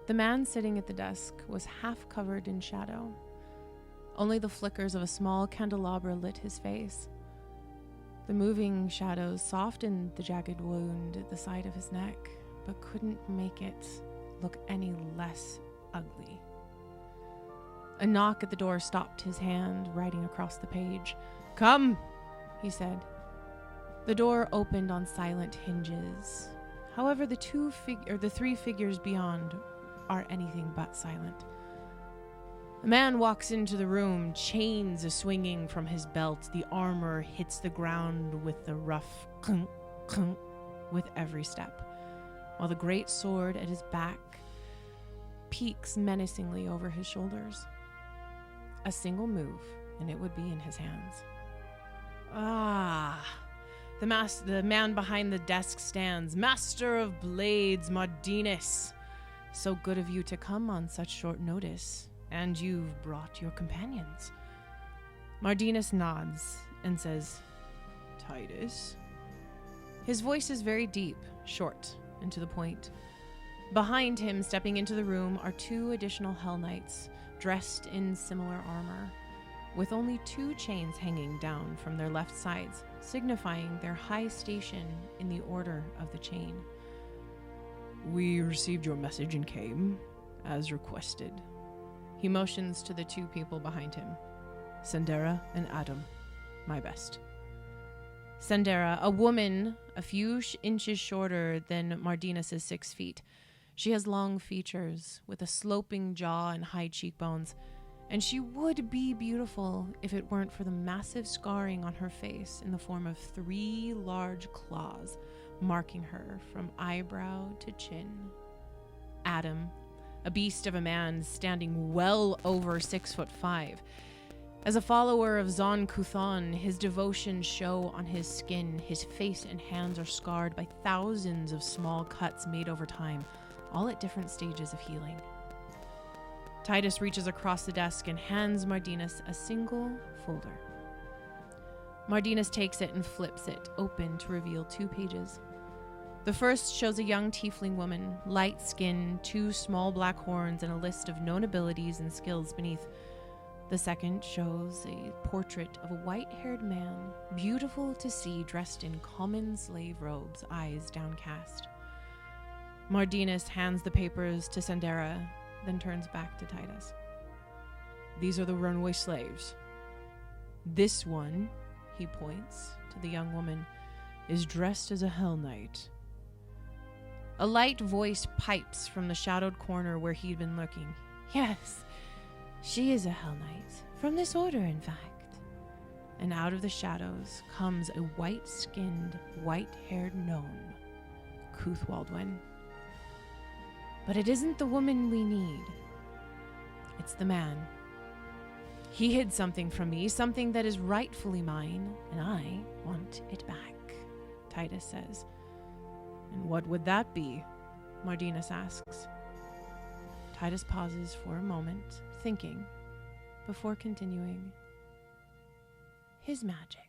The man sitting at the desk was half covered in shadow. Only the flickers of a small candelabra lit his face. The moving shadows softened the jagged wound at the side of his neck, but couldn't make it look any less ugly. A knock at the door stopped his hand writing across the page. "Come," he said. The door opened on silent hinges. However, the three figures beyond are anything but silent. A man walks into the room, chains swinging from his belt. The armor hits the ground with the rough clunk, clunk with every step, while the great sword at his back peeks menacingly over his shoulders. A single move, and it would be in his hands. The man behind the desk stands. "Master of Blades, Mardinus. So good of you to come on such short notice. And you've brought your companions." Mardinus nods and says, "Titus?" His voice is very deep, short, and to the point. Behind him, stepping into the room, are 2 additional Hell Knights, dressed in similar armor, with only 2 chains hanging down from their left sides, signifying their high station in the order of the chain. "We received your message and came, as requested." He motions to the 2 people behind him. "Sandera and Adam, my best." Sandera, a woman a few inches shorter than Mardinus' 6 feet. She has long features with a sloping jaw and high cheekbones, and she would be beautiful if it weren't for the massive scarring on her face in the form of 3 large claws marking her from eyebrow to chin. Adam, a beast of a man standing well over 6'5". As a follower of Zon Kuthon, his devotions show on his skin. His face and hands are scarred by thousands of small cuts made over time, all at different stages of healing. Titus reaches across the desk and hands Mardinus a single folder. Mardinus takes it and flips it open to reveal 2 pages. The first shows a young tiefling woman, light skin, 2 small black horns, and a list of known abilities and skills beneath. The second shows a portrait of a white-haired man, beautiful to see, dressed in common slave robes, eyes downcast. Mardinus hands the papers to Sandera, then turns back to Titus. "These are the runaway slaves. This one," he points to the young woman, "is dressed as a Hell Knight." A light voice pipes from the shadowed corner where he'd been lurking. "Yes, she is a Hell Knight. From this order, in fact." And out of the shadows comes a white-skinned, white-haired gnome, Kuthwaldwin. But it isn't the woman we need. It's the man. He hid something from me, something that is rightfully mine, and I want it back, Titus says. "And what would that be?" Mardinus asks. Titus pauses for a moment, thinking, before continuing. "His magic."